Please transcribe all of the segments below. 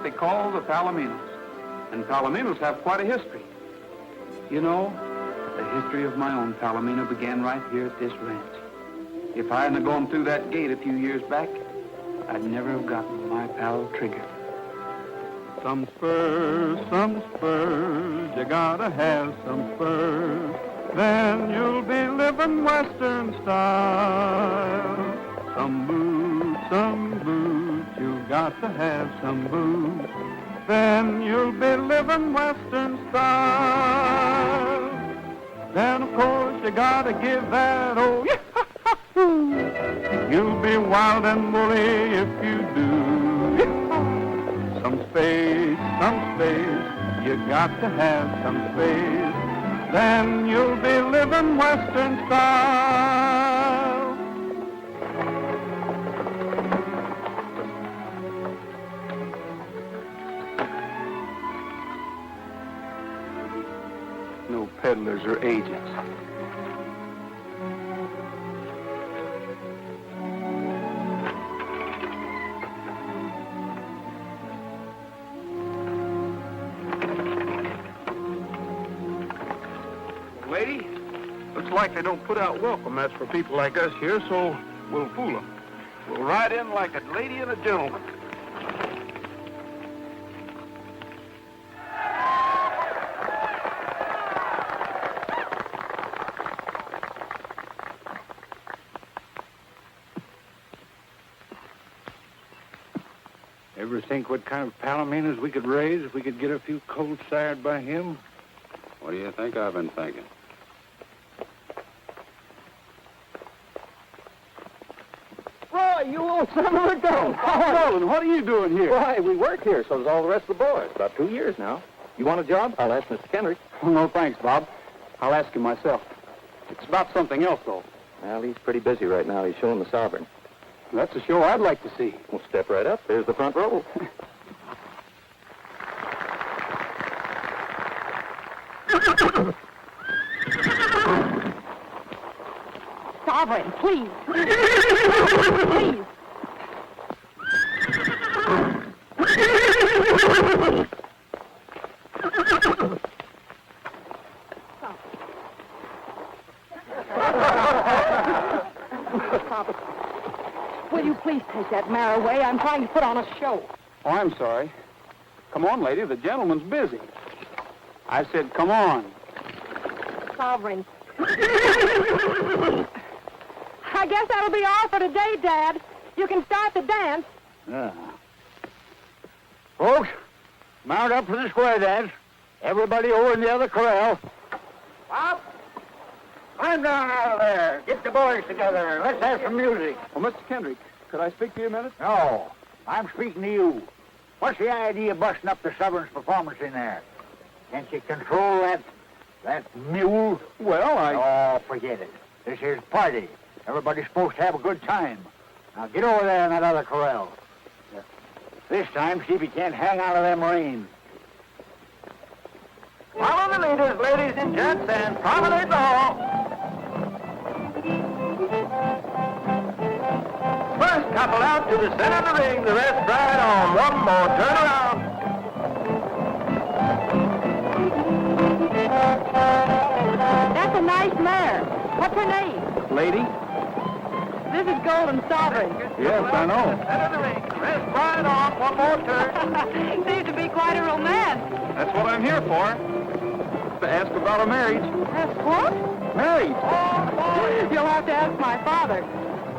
what they call the Palominos. And Palominos have quite a history. You know, the history of my own Palomino began right here at this ranch. If I hadn't gone through that gate a few years back, I'd never have gotten my pal Trigger. Some spurs, you gotta have some spurs. Then you'll be living Western style. Some boots, you got to have some boots. Then you'll be living Western style. Then, of course, you gotta give that old yahoo. You'll be wild and woolly if you do. Some space, you got to have some space. Then you'll be living Western style. No peddlers or agents. Lady, looks like they don't put out welcome mats for people like us here, so we'll fool them. We'll ride in like a lady and a gentleman. Ever think what kind of palominos we could raise if we could get a few cold sired by him? What do you think I've been thinking? Roy, you old son of a gun! Nolan, what are you doing here? Why, we work here, so does all the rest of the boys. About 2 years now. You want a job? I'll ask Mr. Kendrick. Oh, no, thanks, Bob. I'll ask him myself. It's about something else, though. Well, he's pretty busy right now. He's showing the Sovereign. That's a show I'd like to see. Well, step right up. There's the front row. Sovereign, please. Please. Will you please take that mare away? I'm trying to put on a show. Oh, I'm sorry. Come on, lady. The gentleman's busy. I said, come on. Sovereign. I guess that'll be all for today, Dad. You can start the dance. Yeah. Folks, mount up for the square dance. Everybody over in the other corral. Bob, climb down out of there. Get the boys together. Let's have some music. Oh, Mr. Kendrick, could I speak to you a minute? No, I'm speaking to you. What's the idea of busting up the Sovereign's performance in there? Can't you control that mule? Well, Oh, forget it. This here's party. Everybody's supposed to have a good time. Now get over there in that other corral. This time, see if you can't hang out of them reins. Follow the leaders, ladies and gents, and promenade all. First couple out to the center of the ring, the rest ride on. One more turn around. That's a nice mare. What's her name? lady? This is Golden Sovereign. Yes, I know. Center of the ring. Rest right on. One more turn. Seems to be quite a romance. That's what I'm here for. To ask about a marriage. Ask what? Marriage. You'll have to ask my father.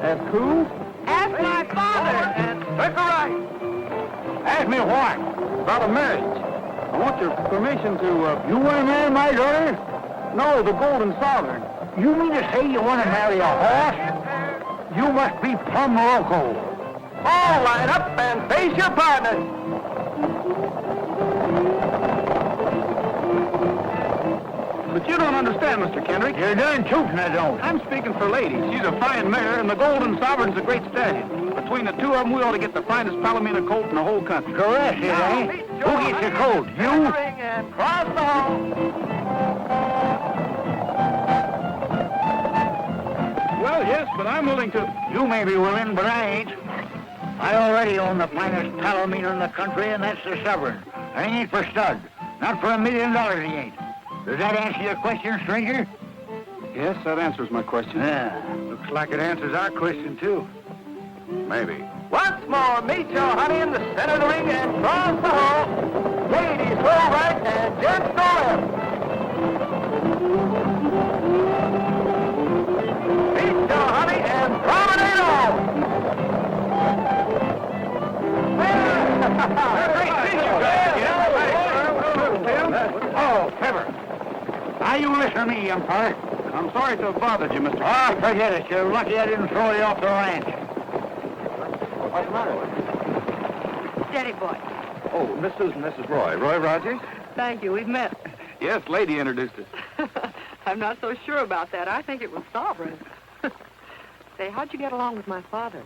Ask who? Ask my father. And take a right. Ask me what? About a marriage. I want your permission to, You want to marry my daughter? No, the Golden Sovereign. You mean to say you want to marry a horse? You must be plumb loco. All line up and face your partners. But you don't understand, Mr. Kendrick. You're done tootin', I don't. I'm speaking for ladies. She's a fine mare, and the Golden Sovereign's a great stallion. Between the two of them, we ought to get the finest Palomino colt in the whole country. Correct, it ain't. Who gets the colt? You? Cross the hall. Well, yes, but I'm willing to. You may be willing, but I ain't. I already own the finest tallow meter in the country, and that's the Sovereign. And he ain't for stud. Not for $1 million, he ain't. Does that answer your question, stranger? Yes, that answers my question. Yeah. Looks like it answers our question, too. Maybe. Once more, meet your honey in the center of the ring and cross the hole. Ladies go right and gents go left. Meet your honey and promenade on. Oh, Pepper. Now you listen to me, umpire. I'm sorry to have bothered you, Mr. Ah, forget it. You're lucky I didn't throw you off the ranch. What's the matter with you? Steady, boy. Oh, Miss Susan, this is Roy. Roy Rogers? Thank you. We've met. Yes, lady introduced us. I'm not so sure about that. I think it was Sovereign. Say, how'd you get along with my father?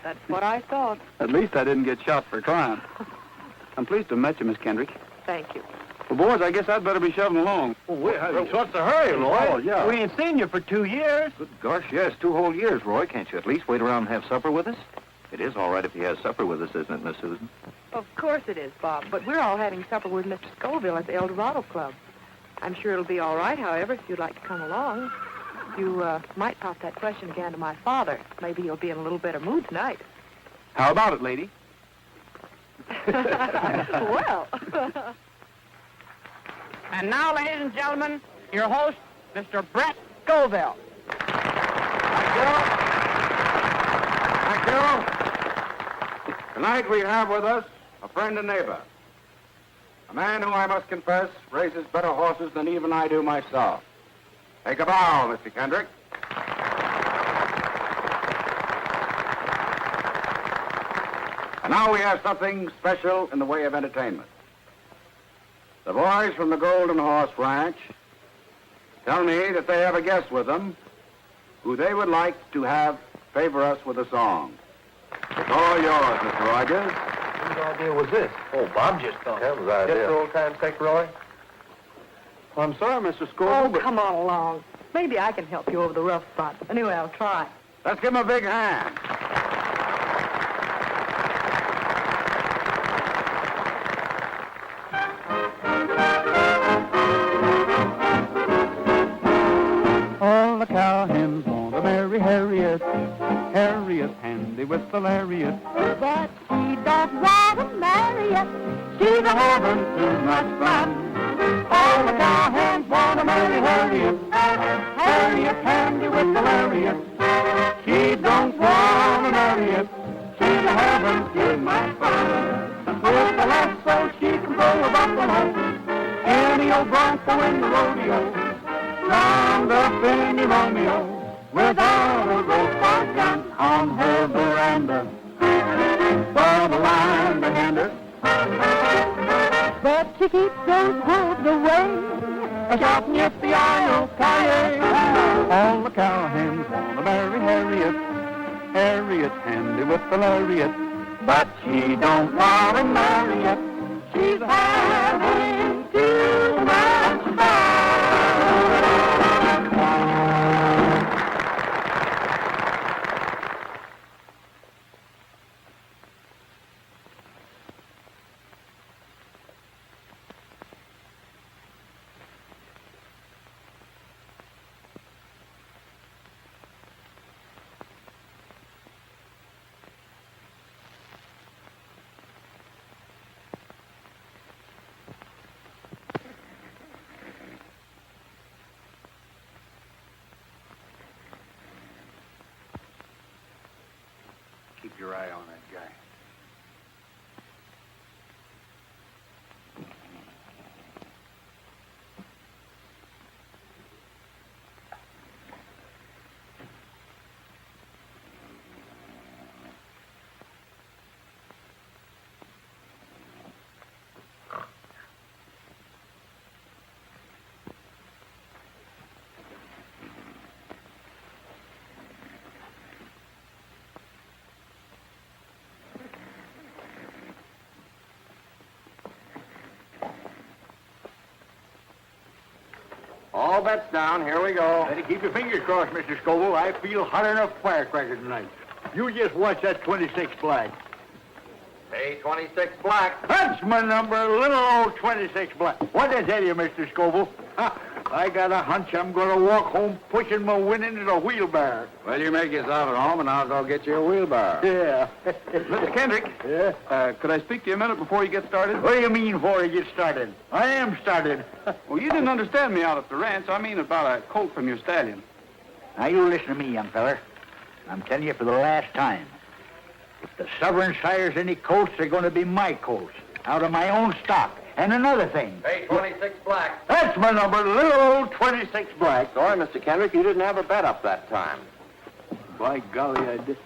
That's what I thought. At least I didn't get shot for trying. I'm pleased to have met you, Miss Kendrick. Thank you. Well, boys, I guess I'd better be shoving along. Oh, what's the hurry, Roy? Oh, yeah. We ain't seen you for 2 years. Good gosh, yes, 2 whole years, Roy. Can't you at least wait around and have supper with us? It is all right if he has supper with us, isn't it, Miss Susan? Of course it is, Bob. But we're all having supper with Mr. Scoville at the El Dorado Club. I'm sure it'll be all right, however, if you'd like to come along. You might pop that question again to my father. Maybe he'll be in a little better mood tonight. How about it, lady? Well. And now, ladies and gentlemen, your host, Mr. Brett Scoville. Thank you. Tonight we have with us a friend and neighbor. A man who, I must confess, raises better horses than even I do myself. Take a bow, Mr. Kendrick. And now we have something special in the way of entertainment. The boys from the Golden Horse Ranch tell me that they have a guest with them who they would like to have favor us with a song. It's all yours, Mr. Rogers. Whose idea was this? Oh, Bob just thought. That was our Just idea. for old time's sake, Roy? Well, I'm sorry, Mr. Scoville, Oh, but come on along. Maybe I can help you over the rough spot. Anyway, I'll try. let's give him a big hand. All the cowhands want to marry Harriet. Harriet's handy with the lariat. But she don't want to marry us. She's a having too much fun. All the cowhands want to marry Harriet. Harriet's handy with the lariat. She don't want to marry it. She's a having too much fun. With the lasso she can pull a buffalo. Any old bronco in the rodeo. Round up any Romeo. Without a rope or gun on her veranda. For the line behind her. But she keeps those hooves away. Shouting yippee-yi-yo-ki-yay. All the cowhands want to marry Harriet. Harriet's handy with the lariat. But she don't want to marry it. She's having too much fun. Keep your eye on that guy. All bets down. Here we go. Better keep your fingers crossed, Mr. Scoville. I feel hot enough firecracker tonight. You just watch that 26 black. Hey, 26 black. That's my number, little old 26 black. What did I tell you, Mr. Scoville? I got a hunch I'm going to walk home pushing my winnings in a wheelbarrow. Well, you make yourself at home, and I'll go get you a wheelbarrow. Yeah. Mr. Kendrick, Yeah? could I speak to you a minute before you get started? What do you mean before you get started? I am started. Well, you didn't understand me out at the ranch. I mean about a colt from your stallion. Now, you listen to me, young feller. I'm telling you for the last time. If the Sovereign sires any colts, they're going to be my colts, out of my own stock. And another thing. Hey, 26 black. That's my number, little old 26 black. Sorry, Mr. Kendrick, you didn't have a bet up that time. By golly, I did.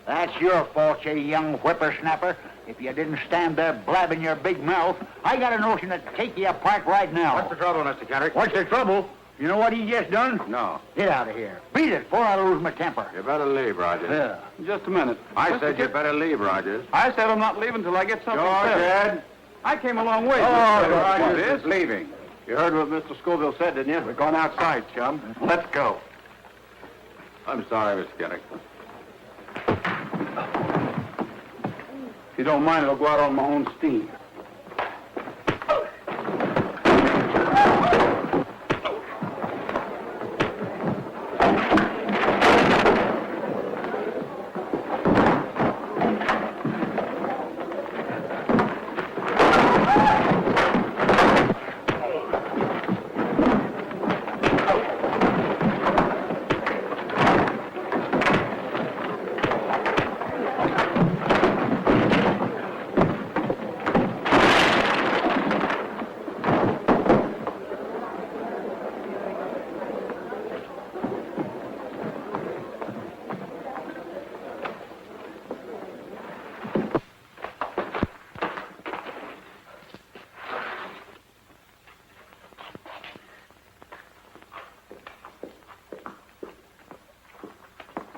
That's your fault, you young whippersnapper. If you didn't stand there blabbing your big mouth, I got a notion to take you apart right now. What's the trouble, Mr. Kendrick? What's the trouble? You know what he just done? No. Get out of here. Beat it before I lose my temper. You better leave, Rogers. Yeah. Just a minute. I Mr. said you Kid- better leave, Rogers. I said I'm not leaving till I get something said. Dad. I came a long way. Oh, Mr. Rogers Rogers. is leaving. You heard what Mr. Scoville said, didn't you? We're going outside, chum. Let's go. I'm sorry, Mr. Kendrick. If you don't mind, I'll go out on my own steam.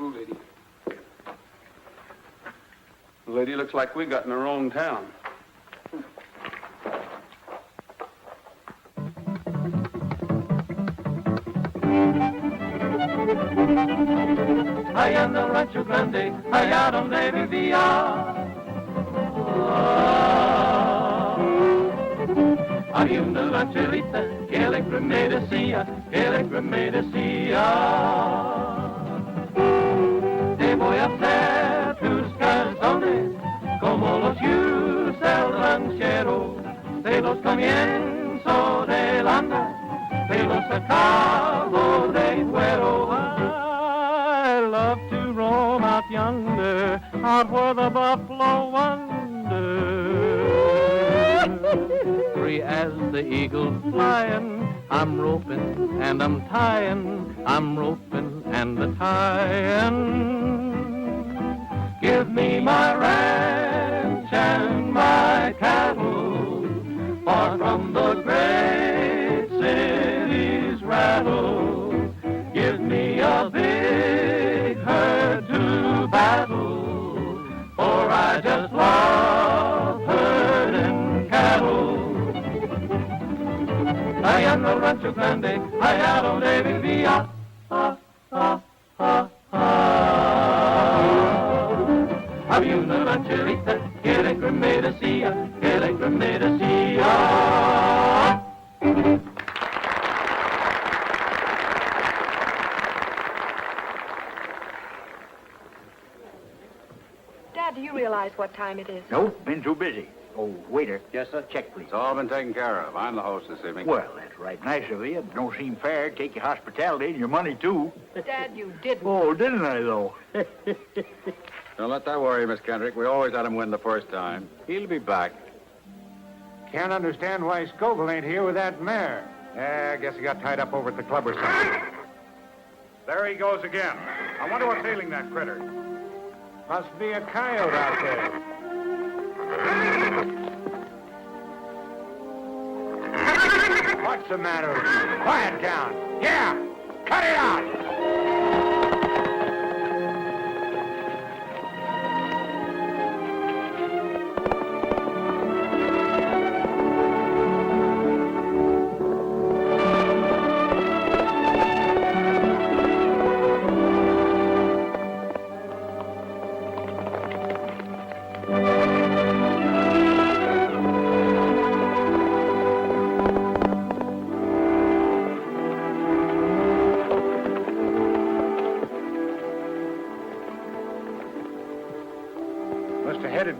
Lady. The lady looks like we got in the wrong town. Allá anda el rancho grande, allá donde vivía. Había una rancherita que alegre me decía, te voy a hacer tus calzones como los yus del ranchero, de los comienzo del andar, de los acabo de cuero. I love to roam out yonder, out where the buffalo wander. Free as the eagle flying, I'm roping and I'm tying, I'm roping and a tying. Give me my ranch and my cattle, far from the great city's rattle. Give me a big herd to battle, for I just love herding cattle. Allá en el rancho grande, allá donde vivía. Había una rancherita que alegre me decía, Dad, do you realize what time it is? Nope, been too busy. Oh, waiter. Yes, sir? Check, please. It's all been taken care of. I'm the host this evening. Well, that's right nice of you. It don't seem fair. Take your hospitality and your money, too. Dad, you didn't. Oh, didn't I, though? Don't let that worry, Miss Kendrick. We always let him win the first time. He'll be back. Can't understand why Scoville ain't here with that mare. Yeah, I guess he got tied up over at the club or something. There he goes again. I wonder what's ailing that critter. Must be a coyote out there. What's the matter with you? Quiet down. Yeah, cut it out.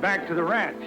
head back to the ranch.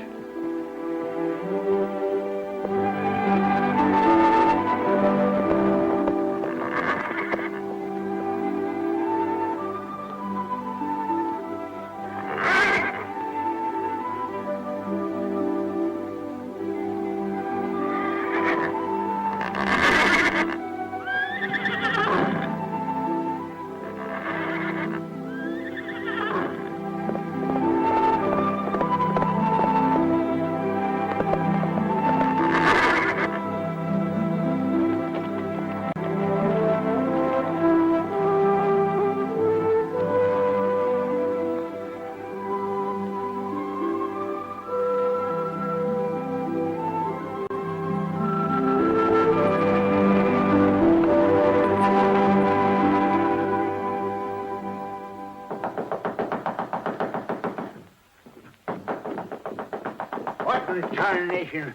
What in tarnation?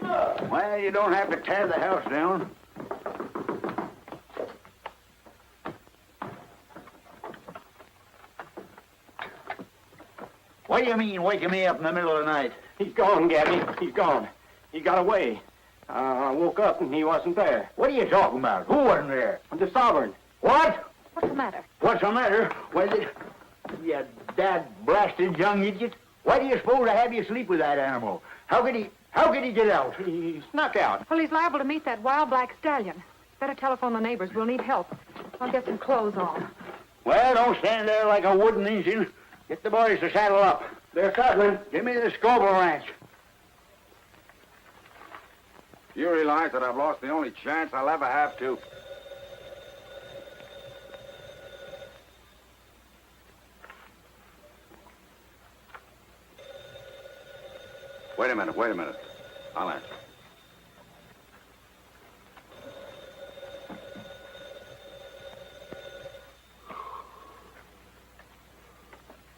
Well, you don't have to tear the house down. What do you mean, waking me up in the middle of the night? He's gone, Gabby. He's gone. He got away. I woke up and he wasn't there. What are you talking about? Who wasn't there? The Sovereign. What? What's the matter? What's the matter? Well, you dad-blasted young idiot. Why do you suppose I have you sleep with that animal? How could he get out? He snuck out. Well, he's liable to meet that wild black stallion. Better telephone the neighbors. We'll need help. I'll get some clothes on. Well, don't stand there like a wooden engine. Get the boys to saddle up. They're coming. Give me the Scoville ranch. You realize that I've lost the only chance I'll ever have to. Wait a minute. I'll answer.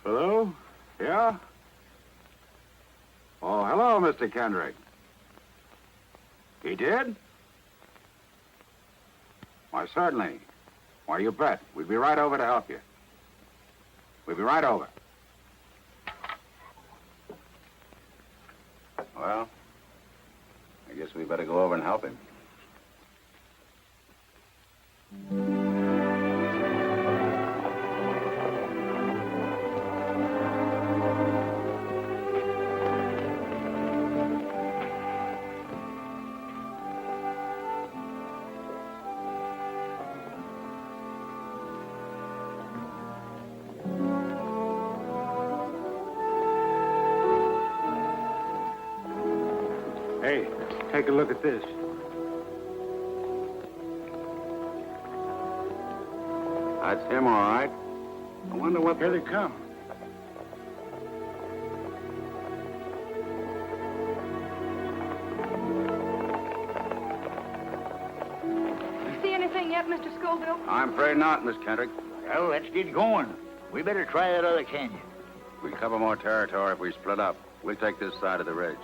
Hello? Yeah? Oh, hello, Mr. Kendrick. He did? Why, certainly. Why, you bet. We'd be right over to help you. We'll be right over. Well, I guess we better go over and help him. Hey, take a look at this. That's him, all right. I wonder what... Here they come. You see anything yet, Mr. Scoville? I'm afraid not, Miss Kendrick. Well, let's get going. We better try that other canyon. We cover more territory if we split up. We'll take this side of the ridge.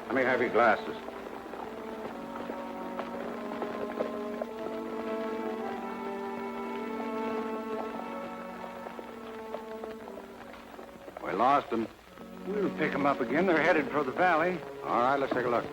Let me have your glasses. We lost them. We'll pick them up again. They're headed for the valley. All right, let's take a look.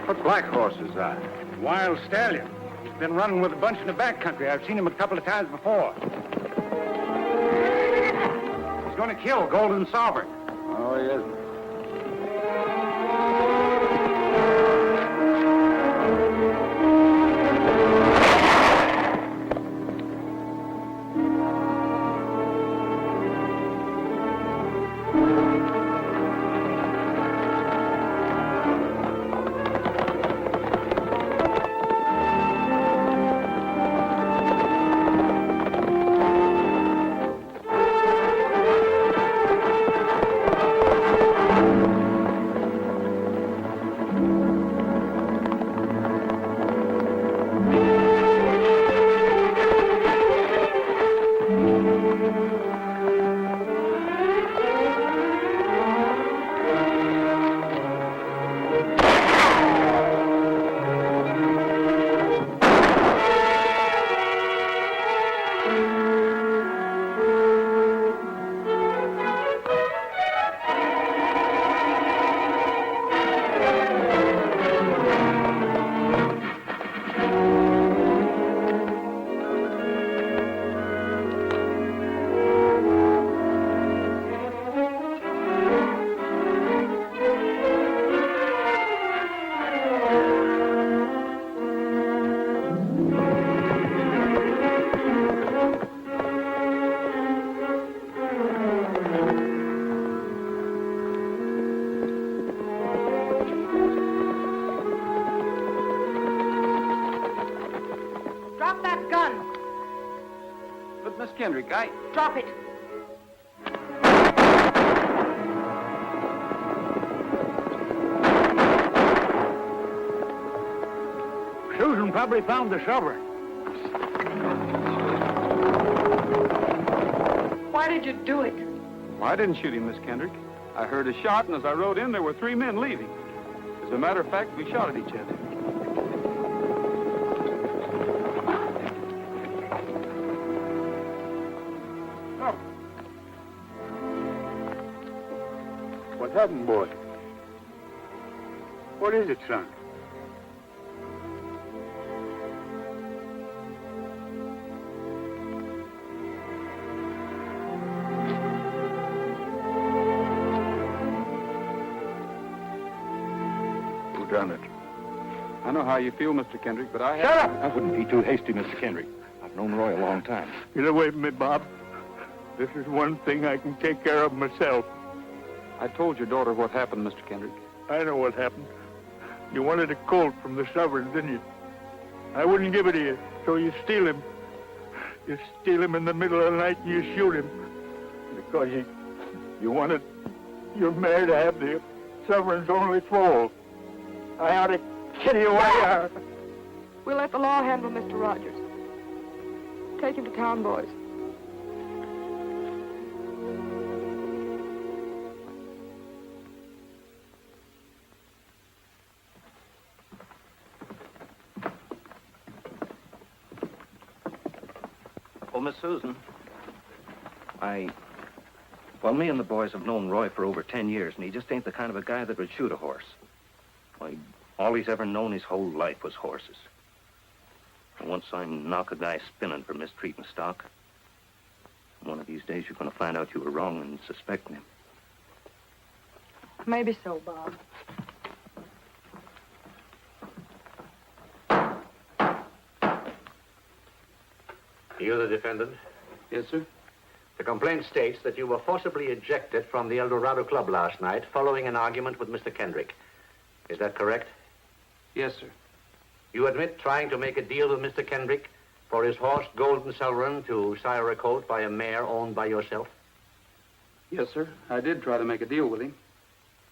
What black horse is that? Wild stallion. He's been running with a bunch in the back country. I've seen him a couple of times before. He's going to kill Golden Sovereign. Oh, he isn't. Drop that gun. But, Miss Kendrick, Drop it. Susan probably found the shovel. Why did you do it? Well, I didn't shoot him, Miss Kendrick. I heard a shot, and as I rode in, there were 3 men leaving. As a matter of fact, we shot at each other. What happened, boy? What is it, son? Who done it? I know how you feel, Mr. Kendrick, but I... Shut up! I wouldn't be too hasty, Mr. Kendrick. I've known Roy a long time. Get away from me, Bob. This is one thing I can take care of myself. I told your daughter what happened, Mr. Kendrick. I know what happened. You wanted a colt from the Sovereign, didn't you? I wouldn't give it to you, so you steal him. You steal him in the middle of the night and you shoot him. Because you wanted your mare to have the Sovereign's only foal. I ought to kill you away. We'll let the law handle Mr. Rogers. Take him to town, boys. Oh, Miss Susan, well, me and the boys have known Roy for over 10 years, and he just ain't the kind of a guy that would shoot a horse. Why, all he's ever known his whole life was horses. And once I knock a guy spinning for mistreating stock, one of these days you're going to find out you were wrong and suspecting him. Maybe so, Bob. You the defendant? Yes, sir? The complaint states that you were forcibly ejected from the El Dorado Club last night following an argument with Mr. Kendrick. Is that correct? Yes, sir. You admit trying to make a deal with Mr. Kendrick for his horse, Golden Sovereign, to sire a colt by a mare owned by yourself? Yes, sir. I did try to make a deal with him.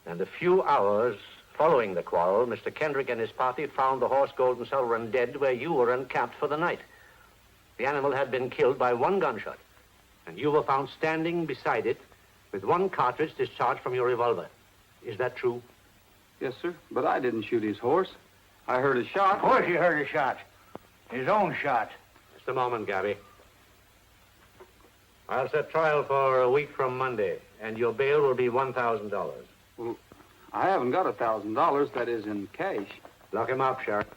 And a few hours following the quarrel, Mr. Kendrick and his party found the horse, Golden Sovereign, dead where you were encamped for the night. The animal had been killed by one gunshot, and you were found standing beside it with one cartridge discharged from your revolver. Is that true? Yes, sir. But I didn't shoot his horse. I heard a shot. Of course you heard a shot. His own shot. Just a moment, Gabby. I'll set trial for a week from Monday, and your bail will be $1,000. Well, I haven't got $1,000, that is in cash. Lock him up, Sheriff.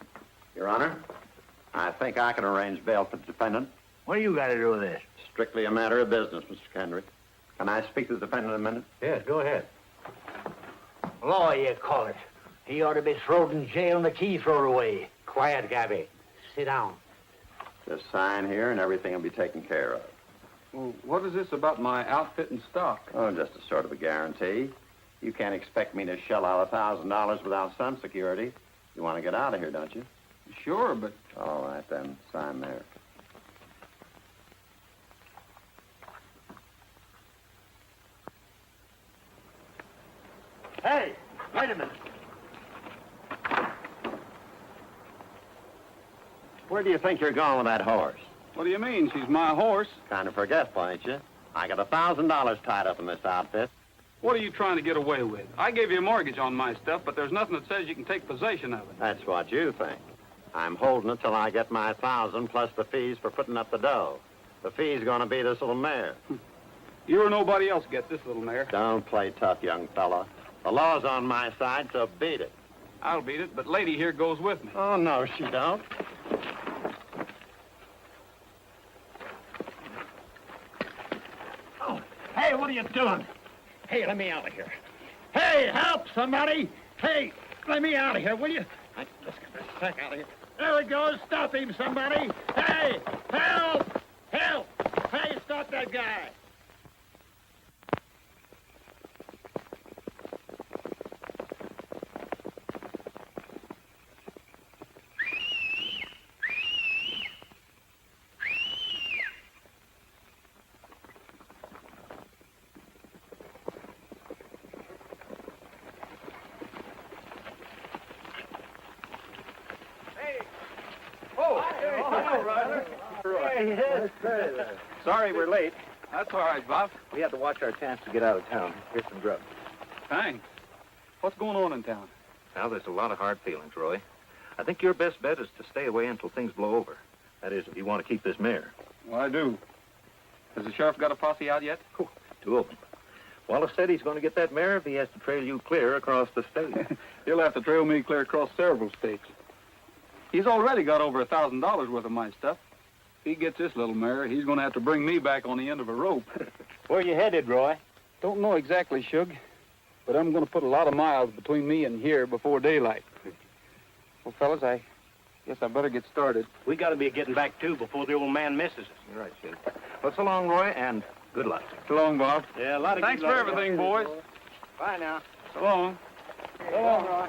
Your Honor, I think I can arrange bail for the defendant. What do you got to do with this? Strictly a matter of business, Mr. Kendrick. Can I speak to the defendant a minute? Yes, go ahead. Law, you call it. He ought to be thrown in jail and the key thrown away. Quiet, Gabby. Sit down. Just sign here and everything will be taken care of. Well, what is this about my outfit and stock? Oh, just a sort of a guarantee. You can't expect me to shell out $1,000 without some security. You want to get out of here, don't you? Sure, but... All right, then. Sign there. Hey, wait a minute. Where do you think you're going with that horse? What do you mean? She's my horse. Kind of forgetful, ain't you? I got $1,000 tied up in this outfit. What are you trying to get away with? I gave you a mortgage on my stuff, but there's nothing that says you can take possession of it. That's what you think. I'm holding it till I get my 1,000 plus the fees for putting up the dough. The fee's gonna be this little mare. You or nobody else get this little mare. Don't play tough, young fella. The law's on my side, so beat it. I'll beat it, but lady here goes with me. Oh, no, she don't. Oh, hey, what are you doing? Hey, let me out of here. Hey, help, somebody. Hey, let me out of here, will you? Let's get this sack out of here. There he goes. Stop him, somebody. Hey, help! Help! Hey, stop that guy. Sorry we're late. That's all right, Bob. We had to watch our chance to get out of town. Here's some grub. Thanks. What's going on in town? Now, there's a lot of hard feelings, Roy. I think your best bet is to stay away until things blow over. That is, if you want to keep this mare. Well, I do. Has the sheriff got a posse out yet? Oh, 2 of them. Wallace said he's going to get that mare if he has to trail you clear across the state. He'll have to trail me clear across several states. He's already got over $1,000 worth of my stuff. If he gets this little mare, he's going to have to bring me back on the end of a rope. Where you headed, Roy? Don't know exactly, Shug, but I'm going to put a lot of miles between me and here before daylight. Well, fellas, I guess I better get started. We got to be getting back, too, before the old man misses us. You're right, Sid. Well, so long, Roy, and good luck. So long, Bob. Yeah, a lot of Thanks for everything, boys. Bye now. So long. So long, Roy.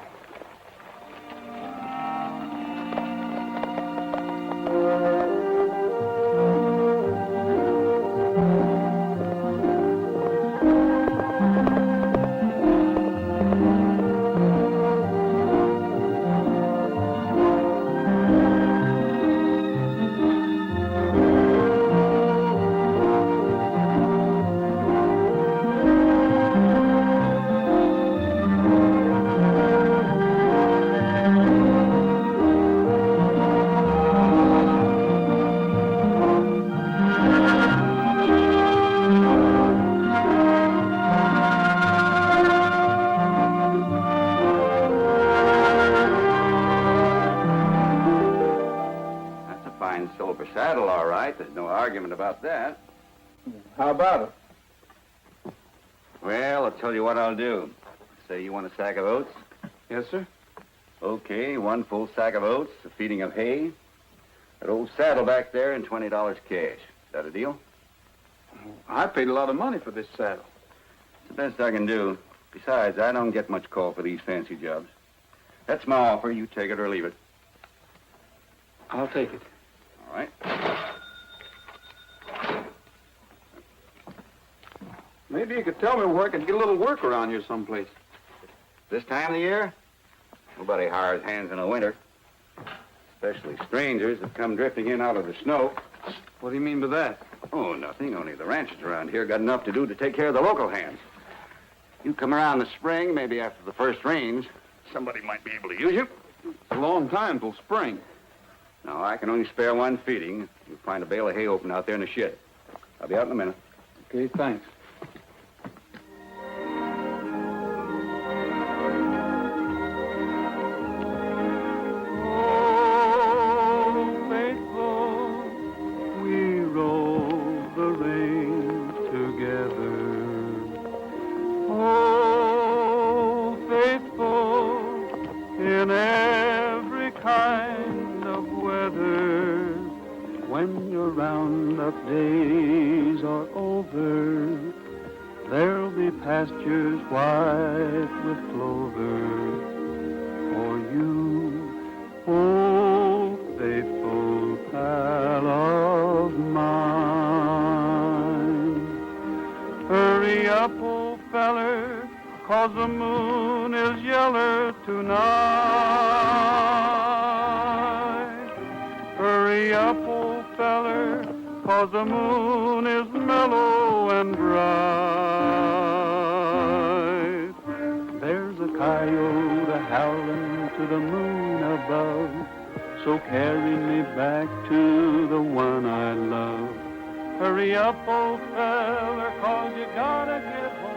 Saddle, all right. There's no argument about that. How about it? Well, I'll tell you what I'll do. Say you want a sack of oats? Yes, sir. Okay, 1 full sack of oats, a feeding of hay, that old saddle back there, and $20 cash. Is that a deal? I paid a lot of money for this saddle. It's the best I can do. Besides, I don't get much call for these fancy jobs. That's my offer. You take it or leave it. I'll take it. All right. Maybe you could tell me where I could get a little work around here someplace. This time of the year, nobody hires hands in the winter. Especially strangers that come drifting in out of the snow. What do you mean by that? Oh, nothing. Only the ranchers around here got enough to do to take care of the local hands. You come around the spring, maybe after the first rains, somebody might be able to use you. It's a long time till spring. No, I can only spare 1 feeding. You'll find a bale of hay open out there in the shed. I'll be out in a minute. Okay, thanks. pastures white with clover. For you, old faithful pal of mine. Hurry up, old feller, 'cause the moon is yeller tonight. Hurry up, old feller, 'cause the moon is mellow and bright. There's a coyote howling to the moon above, so carry me back to the one I love. Hurry up, old feller, 'cause you gotta get home.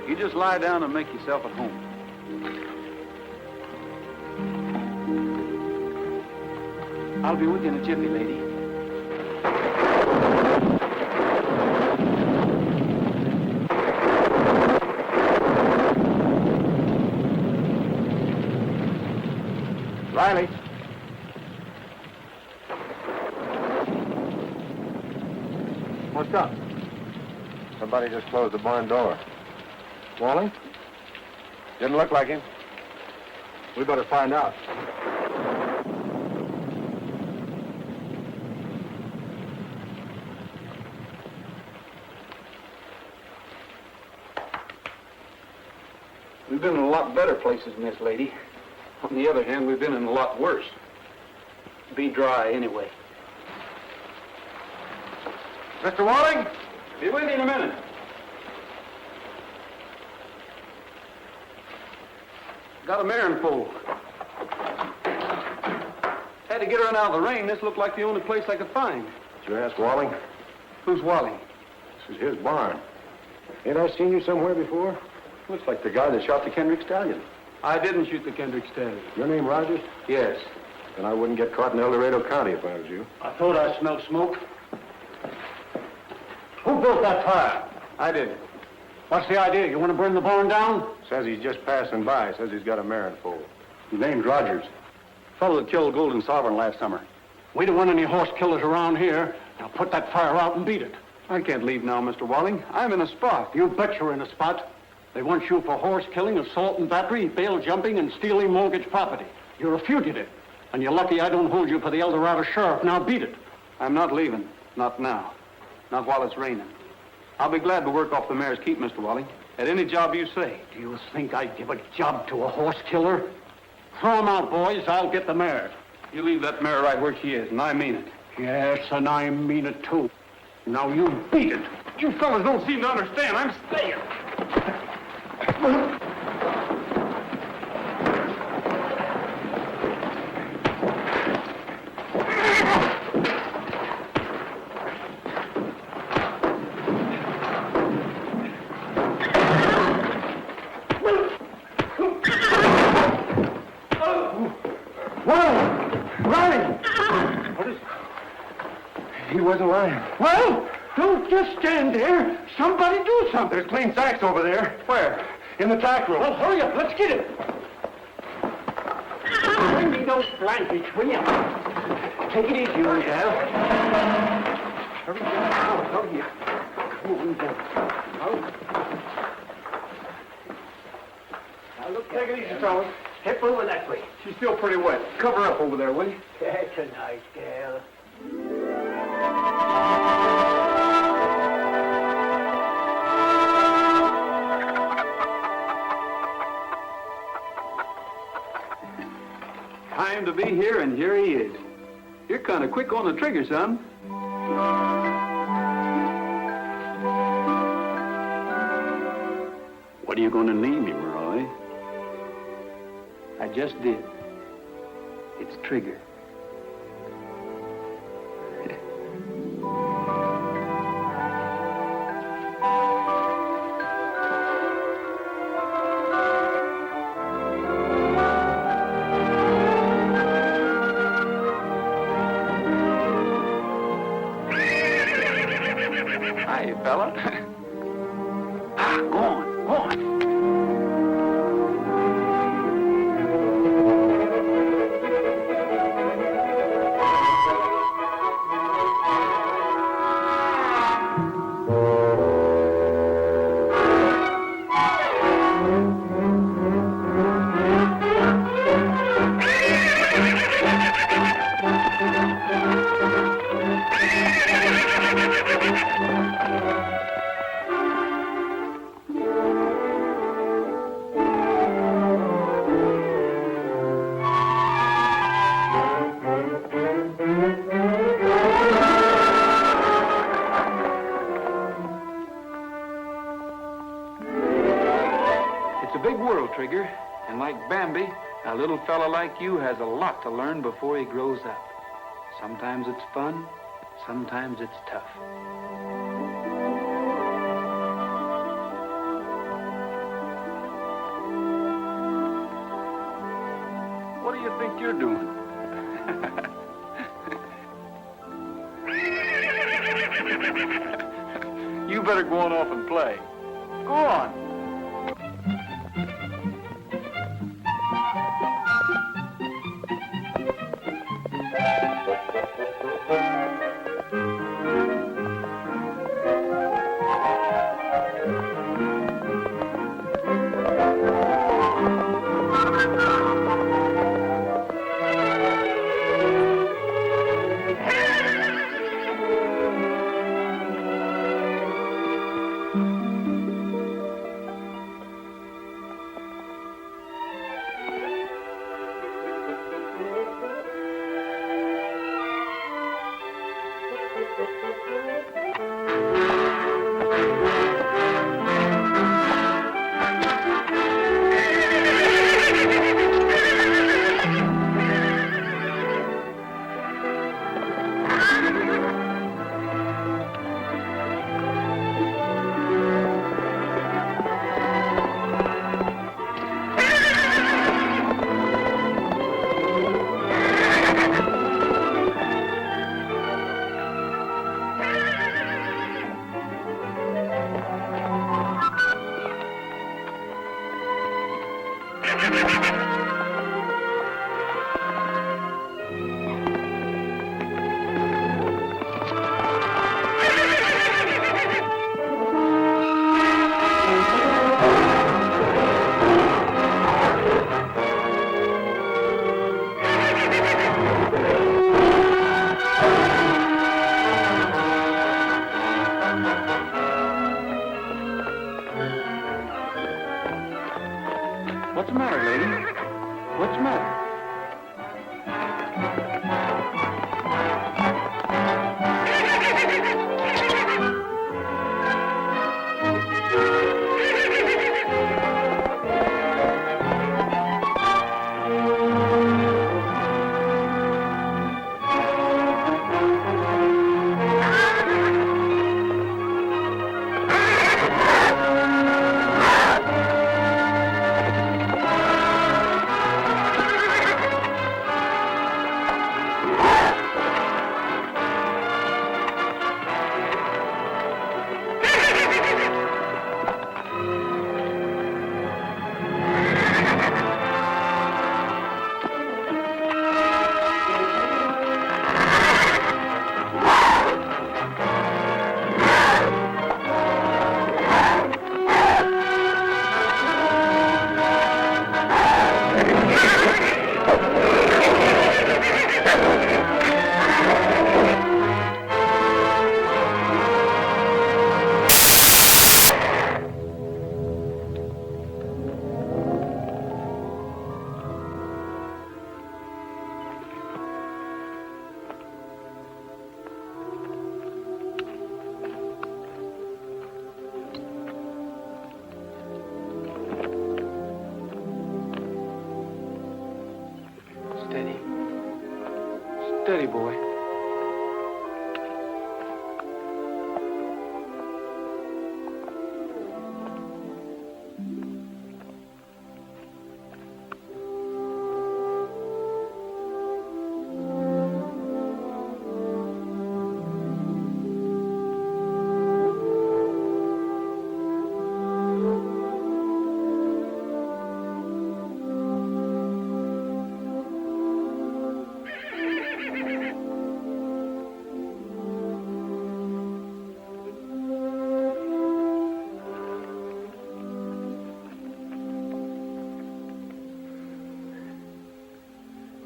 You just lie down and make yourself at home. I'll be with you in a jiffy, lady. Riley. What's up? Somebody just closed the barn door. Wally? Didn't look like him. We better find out. We've been in a lot better places than this, lady. On the other hand, we've been in a lot worse. Be dry, anyway. Mr. Walling, be with you in a minute. Got a mare in foal. Had to get her in out of the rain. This looked like the only place I could find. Did you ask Walling? Who's Walling? This is his barn. Ain't I seen you somewhere before? Looks like the guy that shot the Kendrick stallion. I didn't shoot the Kendrick stallion. Your name Rogers? Yes. Then I wouldn't get caught in El Dorado County if I was you. I thought I smelled smoke. Who built that fire? I did. What's the idea? You want to burn the barn down? Says he's just passing by. Says he's got a mare in foal. His name's Rogers. Fellow that killed Golden Sovereign last summer. We don't want any horse killers around here. Now put that fire out and beat it. I can't leave now, Mr. Walling. I'm in a spot. You bet you're in a spot. They want you for horse killing, assault and battery, bail jumping, and stealing mortgage property. You're a fugitive. And you're lucky I don't hold you for the El Dorado sheriff. Now beat it. I'm not leaving. Not now. Not while it's raining. I'll be glad to work off the mare's keep, Mr. Walling. At any job you say. Do you think I'd give a job to a horse killer? Throw 'em out, boys. I'll get the mare. You leave that mare right where she is, and I mean it. Yes, and I mean it, too. Now you beat it. You fellas don't seem to understand. I'm staying. He wasn't lying. Well, don't just stand there. Somebody do something. There's clean sacks over there. Where? In the tack room. Well, hurry up. Let's get it. Bring me those blankets, will you? Take it easy, old gal. Hurry down. Hurry up. Come on down. Now, look, take it easy, fellas. Step over that way. She's still pretty wet. Cover her up over there, will you? That's a nice gal. Time to be here, and here he is. You're kind of quick on the trigger, son. What are you going to name him, Roy? I just did. It's Trigger. Hi, fella. Go on, go on. It's a big world, Trigger. And like Bambi, a little fella like you has a lot to learn before he grows up. Sometimes it's fun, sometimes it's tough. What do you think you're doing? You better go on off and play. Go on.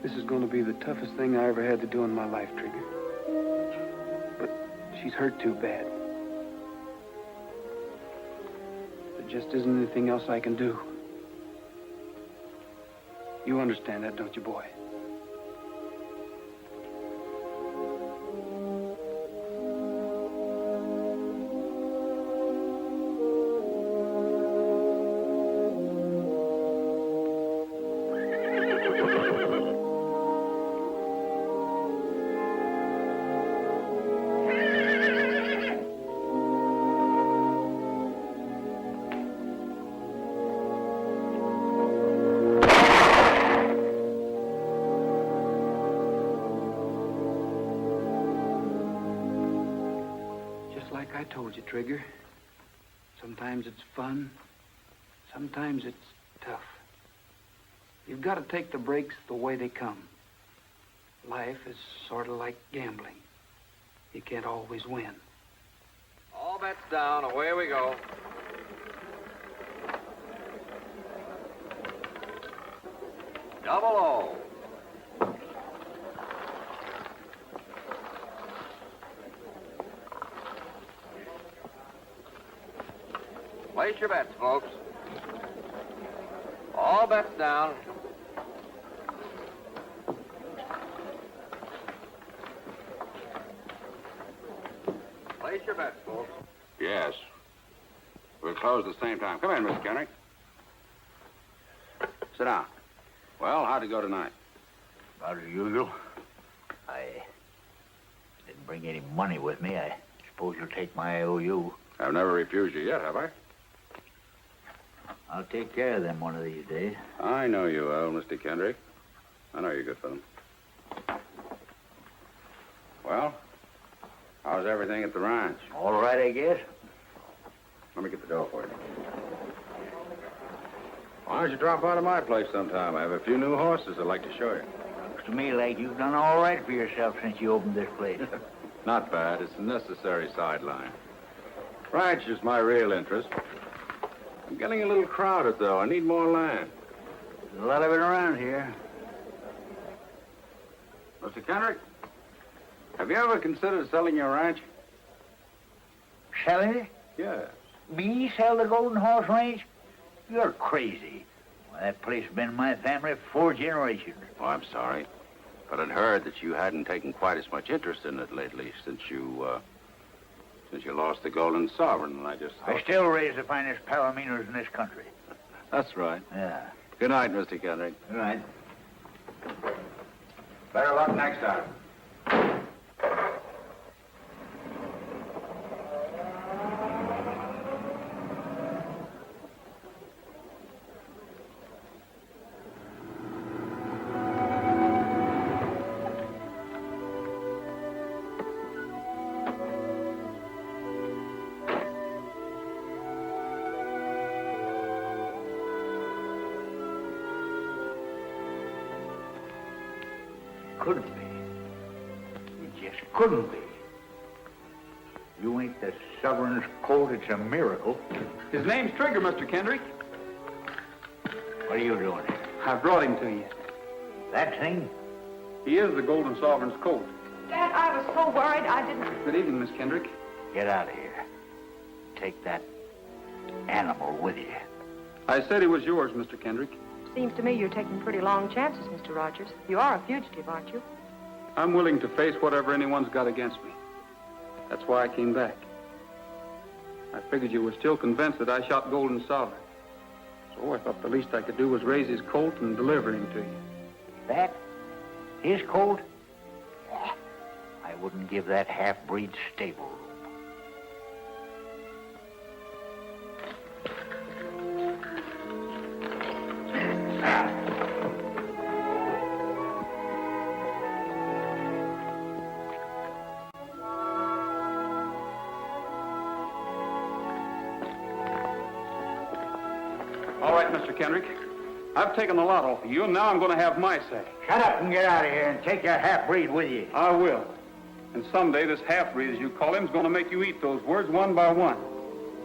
This is going to be the toughest thing I ever had to do in my life, Trigger. But she's hurt too bad. There just isn't anything else I can do. You understand that, don't you, boy? Like I told you, Trigger. Sometimes it's fun. Sometimes it's tough. You've got to take the breaks the way they come. Life is sort of like gambling. You can't always win. All bets down. Away we go. Double O. Place your bets, folks. All bets down. Place your bets, folks. Yes. We'll close at the same time. Come in, Mr. Kendrick. Sit down. Well, how'd it go tonight? About as usual. I didn't bring any money with me. I suppose you'll take my IOU. I've never refused you yet, have I? I'll take care of them one of these days. I know you will, Mr. Kendrick. I know you're good for them. Well, how's everything at the ranch? All right, I guess. Let me get the dough for you. Why don't you drop by to my place sometime? I have a few new horses I'd like to show you. Looks to me like you've done all right for yourself since you opened this place. Not bad. It's a necessary sideline. Ranch is my real interest. I'm getting a little crowded, though. I need more land. There's a lot of it around here. Mr. Kendrick, have you ever considered selling your ranch? Selling it? Yes. Me sell the Golden Horse Ranch? You're crazy. Well, that place has been in my family for 4 generations. Oh, I'm sorry. But I'd heard that you hadn't taken quite as much interest in it lately since you lost the Golden Sovereign, and I just thought... I still raise the finest palominos in this country. That's right. Yeah. Good night, Mr. Kendrick. Good night. Better luck next time. Couldn't be. It just couldn't be. You ain't the sovereign's colt. It's a miracle. His name's Trigger, Mr. Kendrick. What are you doing here? I brought him to you. That thing? He is the Golden Sovereign's colt. Dad, I was so worried I didn't... Good evening, Miss Kendrick. Get out of here. Take that animal with you. I said he was yours, Mr. Kendrick. Seems to me you're taking pretty long chances, Mr. Rogers. You are a fugitive, aren't you? I'm willing to face whatever anyone's got against me. That's why I came back. I figured you were still convinced that I shot Golden Sovereign. So I thought the least I could do was raise his colt and deliver him to you. That? His colt? I wouldn't give that half-breed stable room. All right, Mr. Kendrick. I've taken a lot off of you, and now I'm going to have my say. Shut up and get out of here and take your half-breed with you. I will. And someday this half-breed, as you call him, is going to make you eat those words one by one.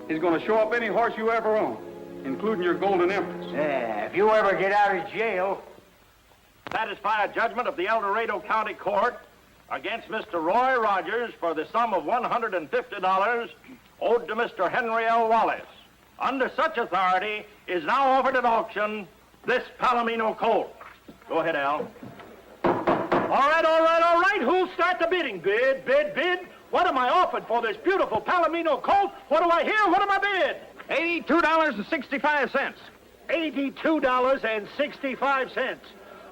He's going to show up any horse you ever own, including your Golden Empress. Yeah, if you ever get out of jail... satisfy a judgment of the El Dorado County Court against Mr. Roy Rogers for the sum of $150 owed to Mr. Henry L. Wallace. Under such authority is now offered at auction this Palomino colt. Go ahead, Al. All right. Who'll start the bidding? Bid. What am I offered for this beautiful Palomino colt? What do I hear? What am I bid? $82.65. $82.65.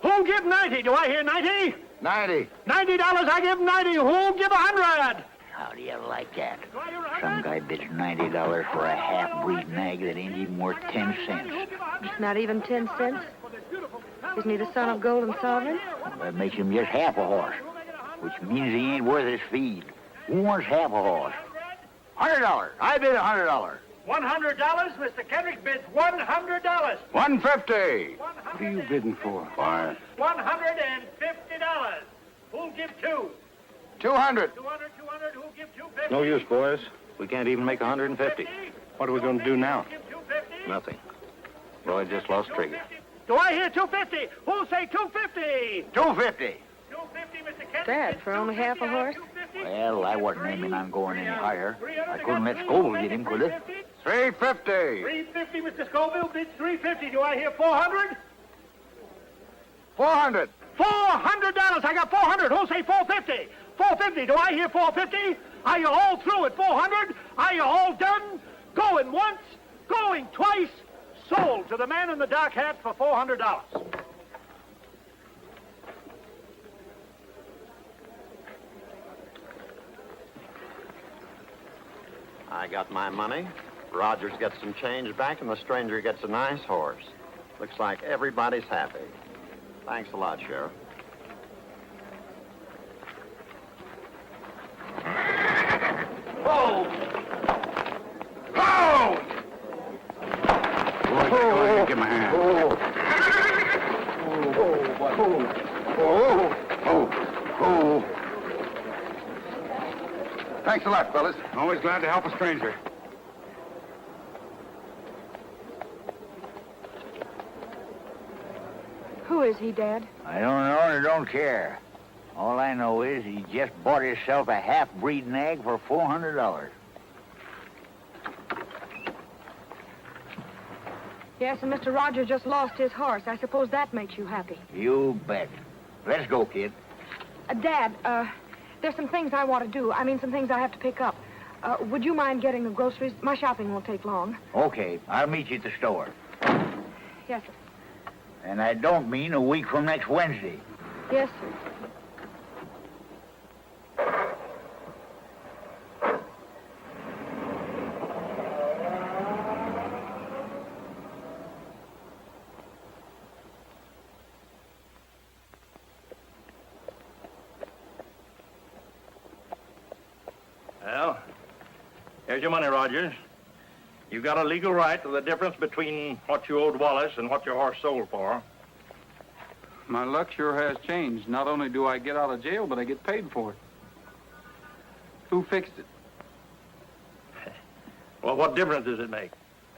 Who'll give 90? Do I hear 90? 90. $90, I give 90. Who'll give 100? How do you like that? Some guy bids $90 for a half-breed nag that ain't even worth 10 cents. It's not even 10 cents. Isn't he the son of Golden Sovereign? That makes him just half a horse, which means he ain't worth his feed. Who wants half a horse? $100. I bid $100. $100? Mr. Kendrick bids $100. $150. What are you bidding for? Why? $150. Who'll give two? 200. 200. Who'll give 250? No use, boys. We can't even make 150. What are we going to do now? Nothing. Roy just lost trigger. Do I hear 250? Who'll say 250? 250. 250, Mr. Kendrick. Dad, for only half a horse? Well, I wasn't aiming on going any higher. I couldn't let Scoville get him, could I? 350. 350, Mr. Scoville bids 350. Do I hear 400? 400. $400. I got 400. Who'll say 450? 450. Do I hear 450? Are you all through at 400? Are you all done? Going once, going twice. Sold to the man in the dark hat for $400. I got my money. Rogers gets some change back, and the stranger gets a nice horse. Looks like everybody's happy. Thanks a lot, Sheriff. Whoa! Go! Boy, go ahead, give him a hand. Thanks a lot, fellas. Always glad to help a stranger. Who is he, Dad? I don't know and I don't care. All I know is he just bought himself a half-breed nag for $400. Yes, and Mr. Rogers just lost his horse. I suppose that makes you happy. You bet. Let's go, kid. Dad, there's some things I want to do. I mean, some things I have to pick up. Would you mind getting the groceries? My shopping won't take long. Okay, I'll meet you at the store. Yes, sir. And I don't mean a week from next Wednesday. Yes, sir. Well, here's your money, Rogers. You've got a legal right to the difference between what you owed Wallace and what your horse sold for. My luck sure has changed. Not only do I get out of jail, but I get paid for it. Who fixed it? Well, what difference does it make?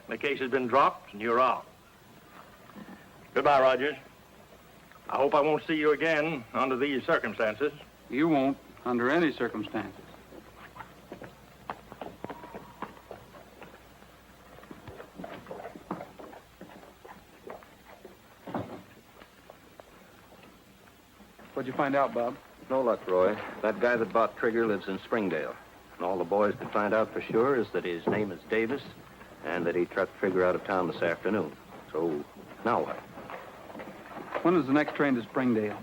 The case has been dropped and you're out. Goodbye, Rogers. I hope I won't see you again under these circumstances. You won't, under any circumstances. What'd you find out, Bob? No luck, Roy. That guy that bought Trigger lives in Springdale. And all the boys could find out for sure is that his name is Davis and that he trucked Trigger out of town this afternoon. So, now what? When is the next train to Springdale?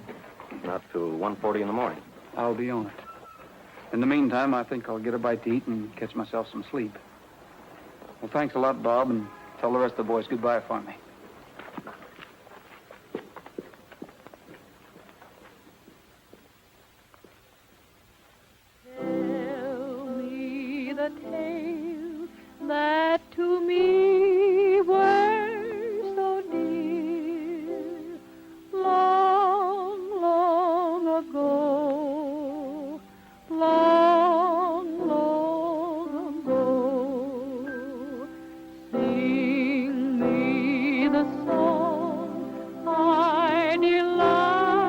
Not till 1:40 in the morning. I'll be on it. In the meantime, I think I'll get a bite to eat and catch myself some sleep. Well, thanks a lot, Bob, and tell the rest of the boys goodbye for me. That to me were so dear, long, long ago, long, long ago. Sing me the song I delight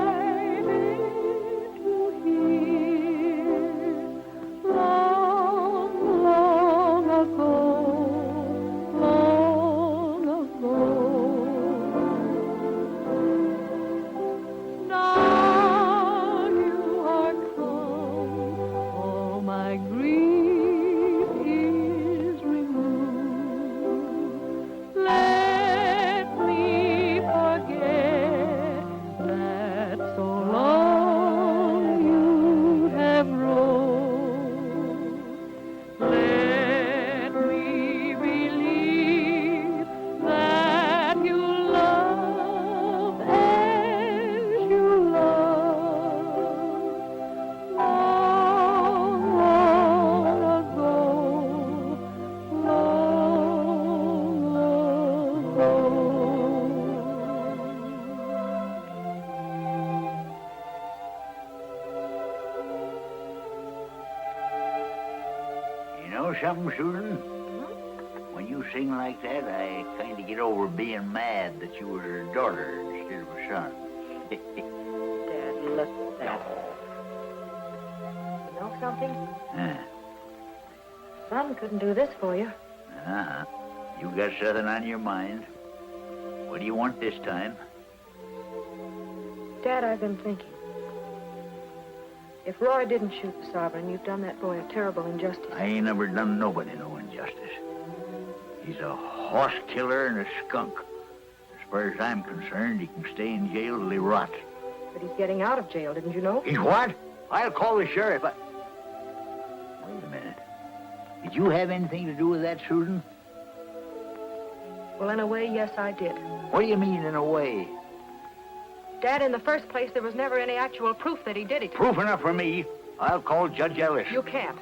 my grief is removed. Let me forget that so long you have roamed. Let me believe that you love as you loved long, long ago, long, long ago. You know something, Susan? When you sing like that, I kind of get over being mad that you were a daughter instead of a son. Dad, look at that. You know something? Son couldn't do this for you. Uh-huh. You got something on your mind. What do you want this time? Dad, I've been thinking. If Roy didn't shoot the sovereign, you've done that boy a terrible injustice. I ain't never done nobody no injustice. He's a horse killer and a skunk. As far as I'm concerned, he can stay in jail till he rots. But he's getting out of jail, didn't you know? He's what? I'll call the sheriff. Wait a minute. Did you have anything to do with that, Susan? Well, in a way, yes, I did. What do you mean, in a way? Dad, in the first place, there was never any actual proof that he did it. Proof enough for me. I'll call Judge Ellis. You can't.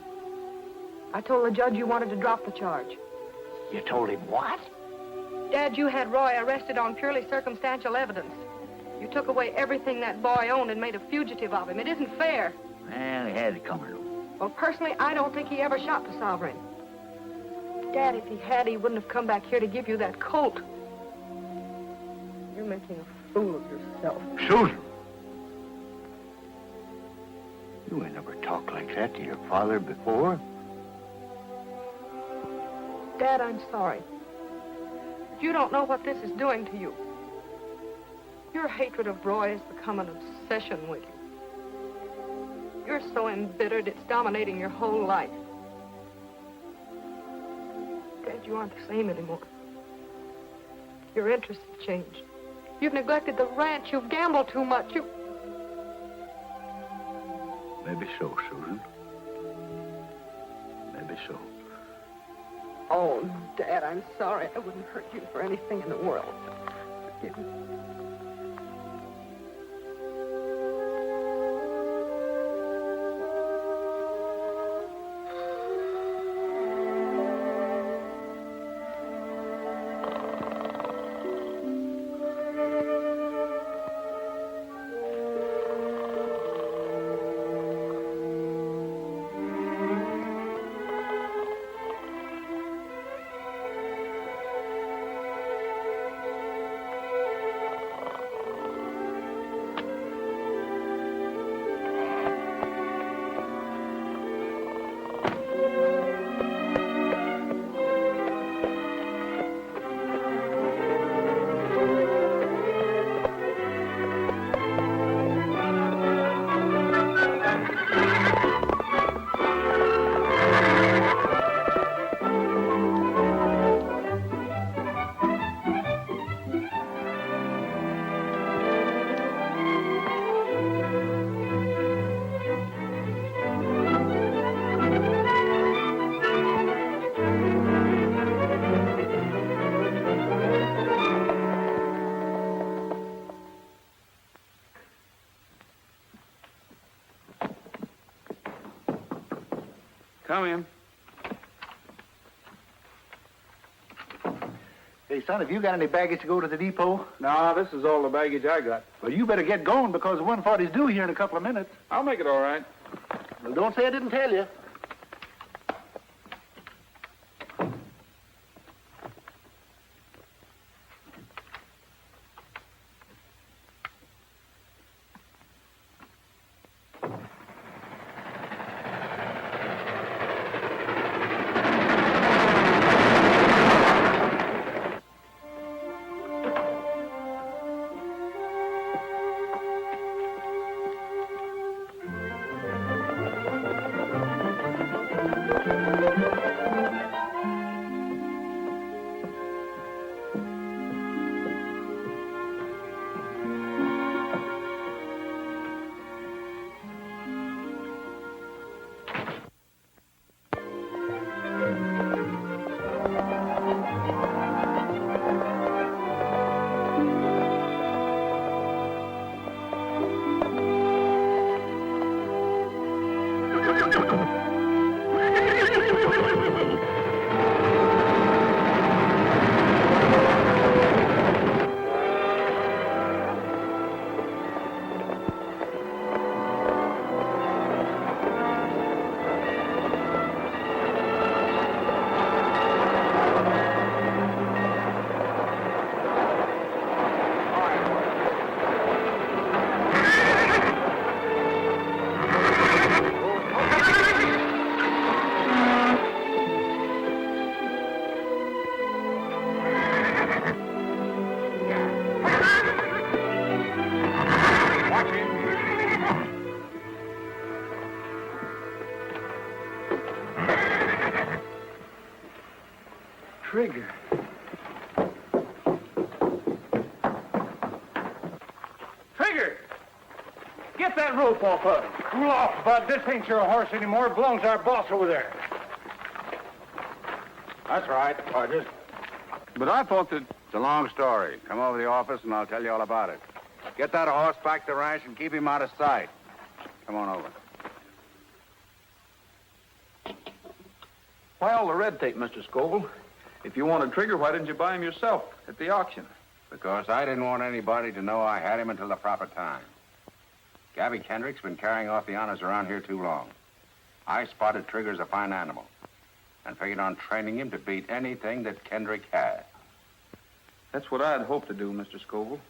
I told the judge you wanted to drop the charge. You told him what? Dad, you had Roy arrested on purely circumstantial evidence. You took away everything that boy owned and made a fugitive of him. It isn't fair. Well, he had it coming. Well, personally, I don't think he ever shot the sovereign. Dad, if he had, he wouldn't have come back here to give you that colt. You're making a fool of yourself. Susan! You ain't never talked like that to your father before. Dad, I'm sorry. You don't know what this is doing to you. Your hatred of Roy has become an obsession with you. You're so embittered, it's dominating your whole life. Dad, you aren't the same anymore. Your interests have changed. You've neglected the ranch. You've gambled too much. Maybe so, Susan. Maybe so. Oh, Dad, I'm sorry. I wouldn't hurt you for anything in the world. Forgive me. Come in. Hey, son, have you got any baggage to go to the depot? No, this is all the baggage I got. Well, you better get going because the 140's due here in a couple of minutes. I'll make it all right. Well, don't say I didn't tell you. Trigger. Trigger! Get that rope off of him. Cool off, Bud. This ain't your horse anymore. It belongs to our boss over there. That's right, Rogers. But I thought that... It's a long story. Come over to the office and I'll tell you all about it. Get that horse back to the ranch and keep him out of sight. Come on over. Why all the red tape, Mr. Scoville? If you wanted Trigger, why didn't you buy him yourself at the auction? Because I didn't want anybody to know I had him until the proper time. Gabby Kendrick's been carrying off the honors around here too long. I spotted Trigger as a fine animal and figured on training him to beat anything that Kendrick had. That's what I'd hoped to do, Mr. Scoville.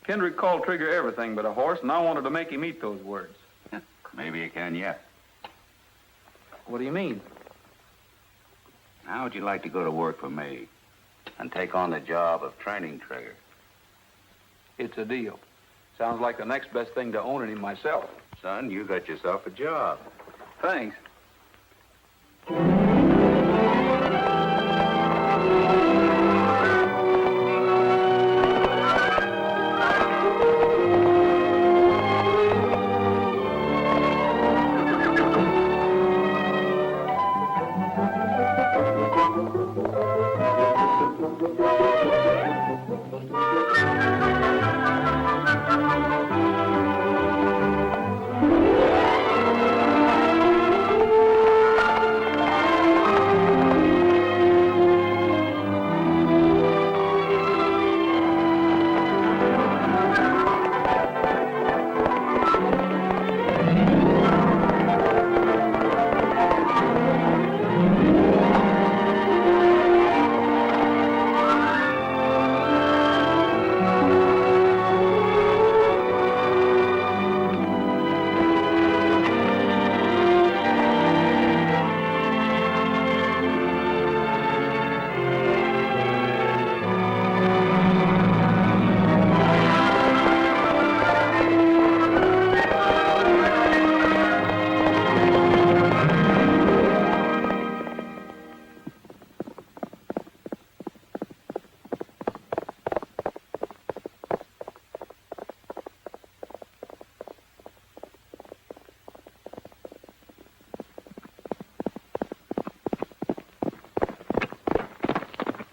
Kendrick called Trigger everything but a horse, and I wanted to make him eat those words. Maybe you can yet. What do you mean? How would you like to go to work for me and take on the job of training Trigger? It's a deal. Sounds like the next best thing to owning him myself. Son, you got yourself a job. Thanks.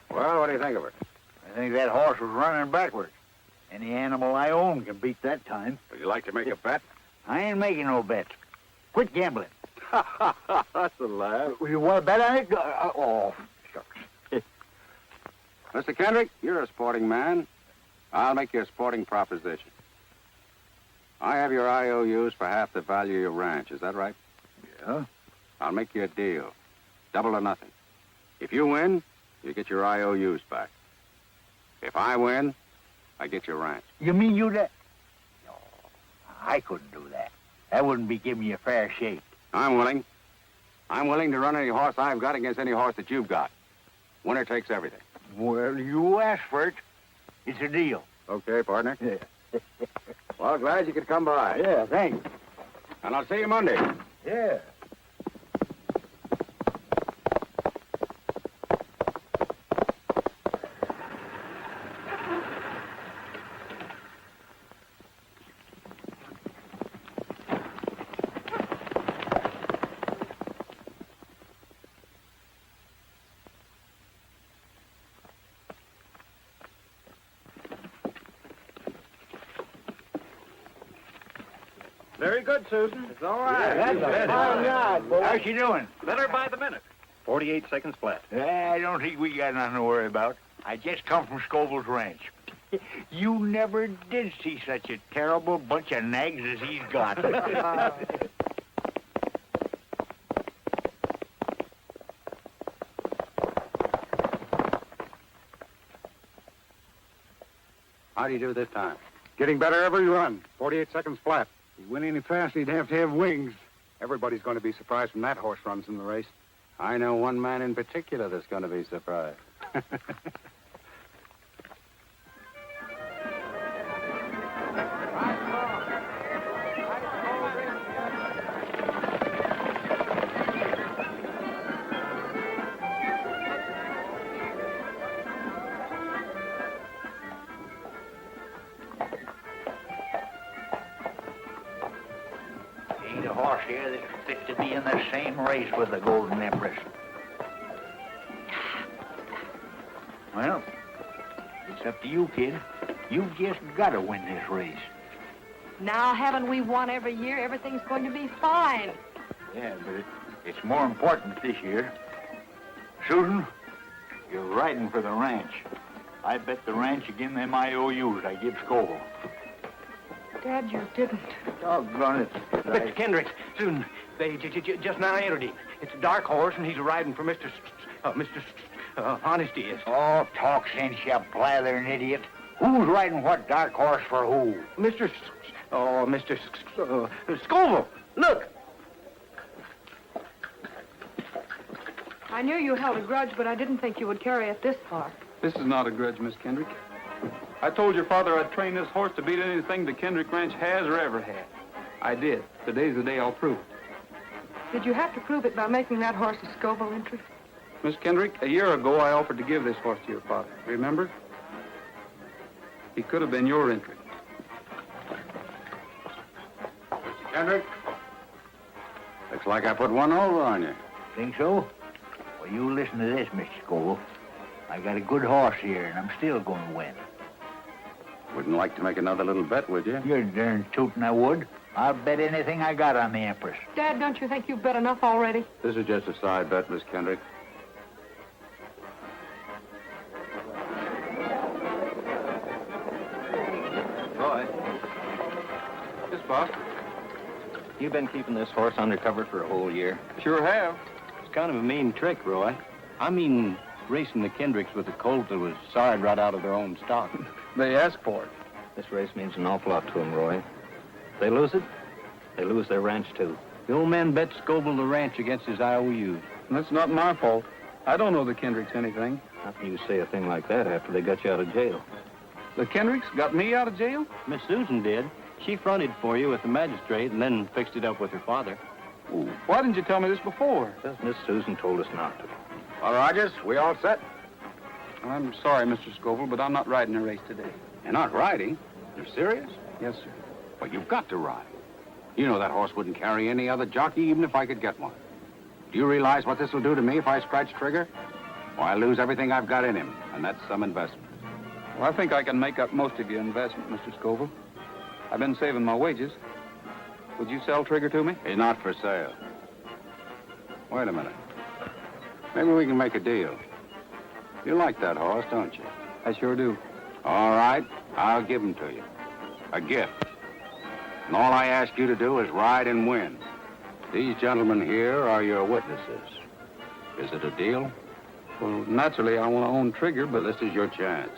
Well, what do you think of her? I think that horse was running backwards. Any animal I own can beat that time. Would you like to make a bet? I ain't making no bets. Quit gambling. That's a laugh. You want to bet on it? Oh, shucks. Mr. Kendrick, you're a sporting man. I'll make you a sporting proposition. I have your IOUs for half the value of your ranch. Is that right? Yeah. I'll make you a deal. Double or nothing. If you win, you get your IOUs back. If I win, I get your ranch. You mean you that? No, I couldn't do that. That wouldn't be giving you a fair shake. I'm willing. I'm willing to run any horse I've got against any horse that you've got. Winner takes everything. Well, you asked for it. It's a deal. Okay, partner. Yeah. Well, glad you could come by. Yeah, thanks. And I'll see you Monday. Yeah. Very good, Susan. It's all right. How's she doing? Better by the minute. 48 seconds flat. I don't think we got nothing to worry about. I just come from Scoville's ranch. You never did see such a terrible bunch of nags as he's got. How do you do this time? Getting better every run. 48 seconds flat. If he went any faster, he'd have to have wings. Everybody's going to be surprised when that horse runs in the race. I know one man in particular that's going to be surprised. Ain't a horse here that's fit to be in the same race with the Golden Empress. Well, it's up to you, kid. You've just got to win this race. Now, haven't we won every year? Everything's going to be fine. Yeah, but it's more important this year. Susan, you're riding for the ranch. I bet the ranch again them IOUs I give Scoville. Dad, you didn't. Doggone it. Mr. Kendricks, Susan, they just now entered him. It's a dark horse, and he's riding for Mr. Honesty is. Oh, talk sense, you blathering idiot. Who's riding what dark horse for who? Mr. Scoville. Look. I knew you held a grudge, but I didn't think you would carry it this far. This is not a grudge, Miss Kendrick. I told your father I'd train this horse to beat anything the Kendrick Ranch has or ever had. I did. Today's the day I'll prove it. Did you have to prove it by making that horse a Scoville entry? Miss Kendrick, a year ago I offered to give this horse to your father. Remember? He could have been your entry. Kendrick? Looks like I put one over on you. Think so? Well, you listen to this, Mr. Scoville. I got a good horse here, and I'm still going to win. Wouldn't like to make another little bet, would you? You're darn tootin' I would. I'll bet anything I got on the Empress. Dad, don't you think you've bet enough already? This is just a side bet, Miss Kendrick. Roy. Yes, boss. You've been keeping this horse undercover for a whole year. Sure have. It's kind of a mean trick, Roy. I mean, racing the Kendricks with a colt that was sawed right out of their own stock. They asked for it. This race means an awful lot to them, Roy. If they lose it, they lose their ranch, too. The old man bet Scoville the ranch against his IOUs. That's not my fault. I don't know the Kendricks anything. How can you say a thing like that after they got you out of jail? The Kendricks got me out of jail? Miss Susan did. She fronted for you with the magistrate and then fixed it up with her father. Ooh, why didn't you tell me this before? Because Miss Susan told us not to. Well, Rogers, we all set? I'm sorry, Mr. Scoville, but I'm not riding a race today. You're not riding? You're serious? Yes, sir. Well, you've got to ride. You know that horse wouldn't carry any other jockey, even if I could get one. Do you realize what this will do to me if I scratch trigger? Well, I lose everything I've got in him, and that's some investment. Well, I think I can make up most of your investment, Mr. Scoville. I've been saving my wages. Would you sell Trigger to me? He's not for sale. Wait a minute. Maybe we can make a deal. You like that horse, don't you? I sure do. All right, I'll give him to you. A gift. And all I ask you to do is ride and win. These gentlemen here are your witnesses. Is it a deal? Well, naturally, I want to own Trigger, but this is your chance.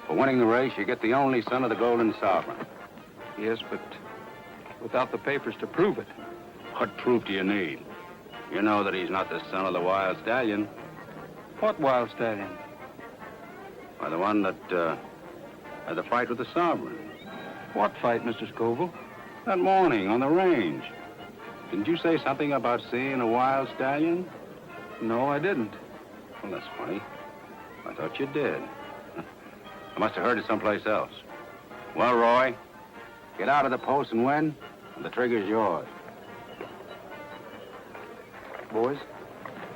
For winning the race, you get the only son of the Golden Sovereign. Yes, but without the papers to prove it. What proof do you need? You know that he's not the son of the Wild Stallion. What Wild Stallion? Why, the one that had the fight with the Sovereign. What fight, Mr. Scoville? That morning on the range. Didn't you say something about seeing a Wild Stallion? No, I didn't. Well, that's funny. I thought you did. I must have heard it someplace else. Well, Roy, get out of the post and win, and the trigger's yours. Boys,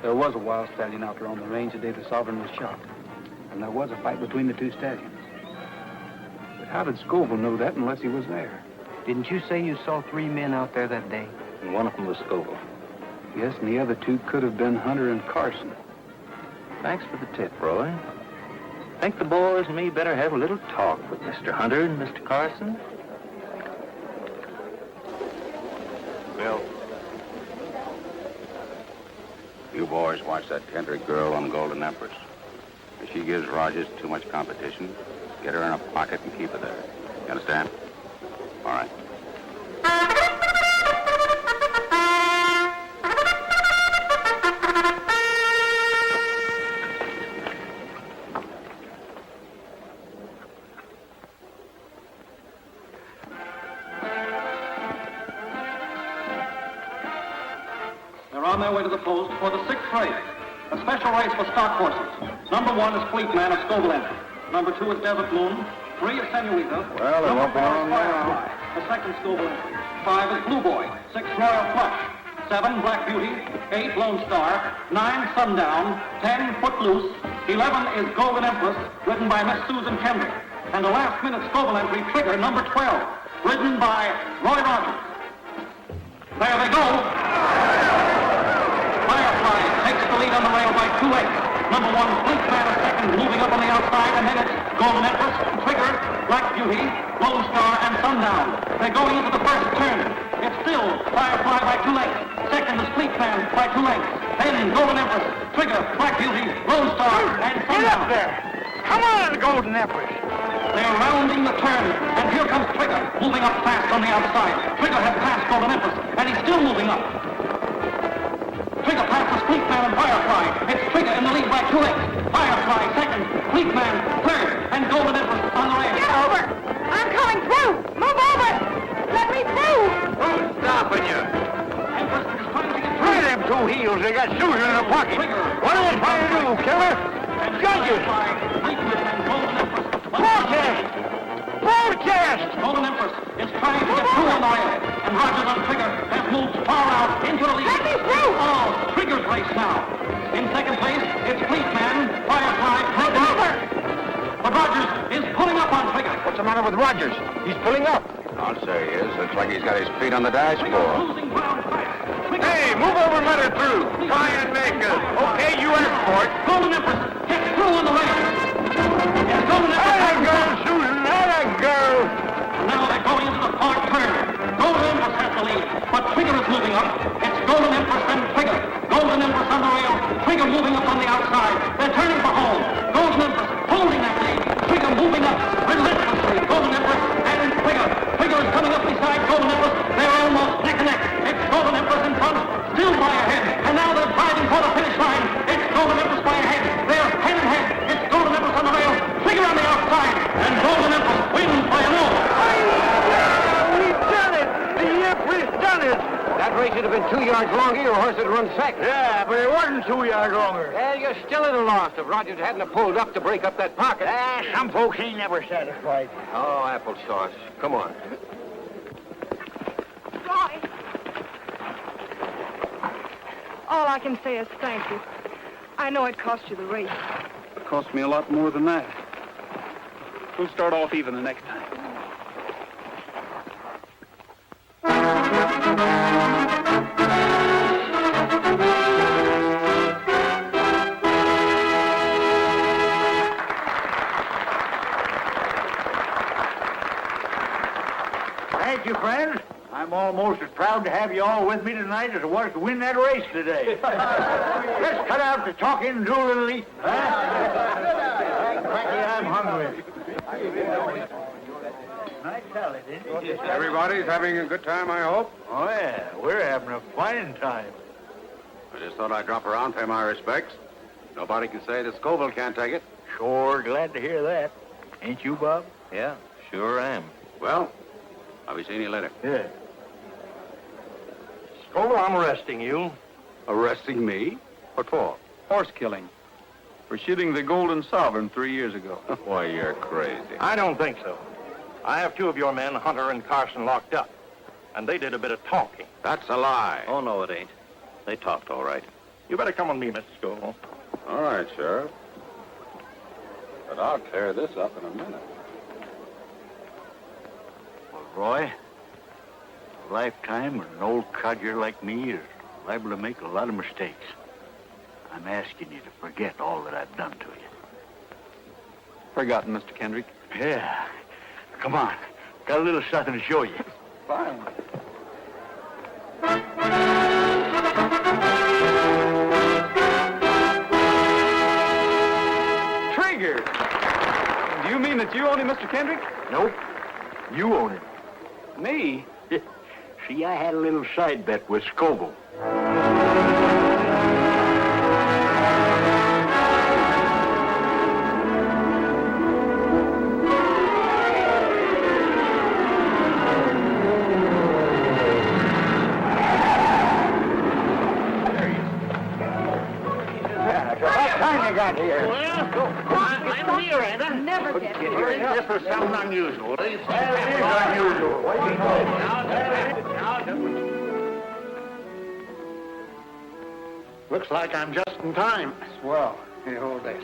there was a Wild Stallion out there on the range the day the Sovereign was shot. And there was a fight between the two stallions. But how did Scoville know that unless he was there? Didn't you say you saw 3 men out there that day? And one of them was Scoville. Yes, and the other 2 could have been Hunter and Carson. Thanks for the tip, Roy. Think the boys and me better have a little talk with Mr. Hunter and Mr. Carson? Bill. You boys watch that Kendrick girl on Golden Empress. If she gives Rogers too much competition, get her in a pocket and keep her there. You understand? All right. They're on their way to the post for the 6th race. A special race for stock horses. Number 1 is Fleetman of Scoville Entry. Number 2 is Desert Moon. 3 is Senorita. Well, it won't be long now. Firefly, the 2nd Scoville Entry. 5 is Blue Boy. 6 Royal Flush. 7 Black Beauty. 8 Lone Star. 9 Sundown. 10 Footloose. 11 is Golden Empress, ridden by Miss Susan Kendrick. And the last-minute Scoville Entry, Trigger, number 12, ridden by Roy Rogers. There they go. Firefly takes the lead on the rail by 2 lengths. Number 1, Fleetman is second, moving up on the outside, and then it's Golden Empress, Trigger, Black Beauty, Lone Star, and Sundown. They're going into the first turn. It's still Firefly by 2 lengths. Second is Fleetman by 2 lengths. Then Golden Empress, Trigger, Black Beauty, Lone Star, and Sundown. Get up there! Come on, Golden Empress! They're rounding the turn, and here comes Trigger, moving up fast on the outside. Trigger has passed Golden Empress, and he's still moving up. Trigger passes Fleetman and Firefly. It's Trigger in the lead by 2 lengths. Firefly second, Fleetman third, and Golden Empress on the rail. Get over! I'm coming through! Move over! Let me through! Who's stopping you? Try them 2 heels. They got Susan in a pocket. What are they trying to do, killer? Judges! Protest! Protest! Golden Empress is trying to get through on the rail, and Rogers on Trigger has moved far out into the lead. Let me through! Oh, Trigger's race now. In second place, it's Fleetman, Firefly, and over. But Rogers is pulling up on Trigger. What's the matter with Rogers? He's pulling up. I'll say he is. Looks like he's got his feet on the dashboard. Hey, move over and let her through. Try and make us. Okay, you asked for it. Golden Empress gets through on the rail. It's Golden Empress. Atta girl, Susan. Atta girl. Now they're going into the far turn. Golden Empress has the lead, but Trigger is moving up. It's Golden Empress and Trigger. Golden Empress on the rail. Trigger moving up on the outside. They're turning for home. Golden Empress holding that lead. Trigger moving up relentlessly. Golden Empress and Trigger. Trigger is coming up beside Golden Empress. They're almost neck and neck. It's Golden Empress in front, still by a head. And now they're driving for the finish line. It's Golden Empress by a head. They're head and head. It's Golden Empress on the rail. Trigger on the outside. And Golden Empress wins by a nose. We've done it. The Empress done it. That race would have been 2 yards longer, your horse would run second. Yeah, but it wasn't 2 yards longer. Well, you're still at a loss if Rogers hadn't have pulled up to break up that pocket. Some folks ain't never satisfied. Oh, applesauce. Come on. Roy. All I can say is thank you. I know it cost you the race. It cost me a lot more than that. We'll start off even the next time. Thank you, friends. I'm almost as proud to have you all with me tonight as I was to win that race today. Let's cut out the talking and do a little eating, huh? Frankly, I'm hungry. Nice salad, isn't it? Everybody's having a good time, I hope. Oh, yeah. We're having a fine time. I just thought I'd drop around, pay my respects. Nobody can say that Scoville can't take it. Sure glad to hear that. Ain't you, Bob? Yeah, sure am. Well, I'll be seeing you later. Yeah. Scoville, I'm arresting you. Arresting me? What for? Horse killing. For shooting the Golden Sovereign 3 years ago. Why, you're crazy. I don't think so. I have 2 of your men, Hunter and Carson, locked up. And they did a bit of talking. That's a lie. Oh, no, it ain't. They talked all right. You better come with me, Mr. Scoville. All right, Sheriff. But I'll clear this up in a minute. Well, Roy, A lifetime and an old codger like me are liable to make a lot of mistakes. I'm asking you to forget all that I've done to you. Forgotten, Mr. Kendrick. Yeah. Come on. Got a little something to show you. Fine. Trigger! Do you mean that you own him, Mr. Kendrick? Nope. You own it. Me? See, I had a little side bet with Scoville. Got here. Well, I'm here, ain't I? Never get here. This was something unusual. It is unusual. Looks like I'm just in time. Swell. Here, hold this.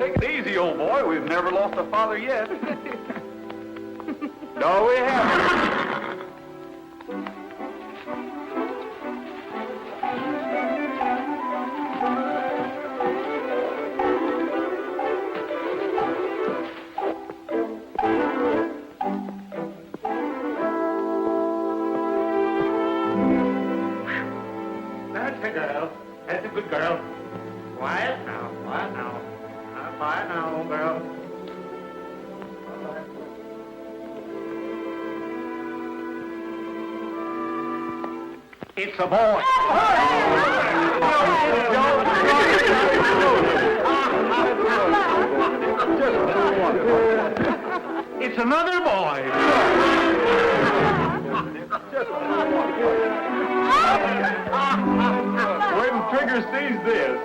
Take it easy, old boy. We've never lost a father yet. No, we haven't. That's a girl. That's a good girl. Quiet now. Quiet now. Quiet now, old girl. It's a boy. It's another boy. Wait till Trigger sees this.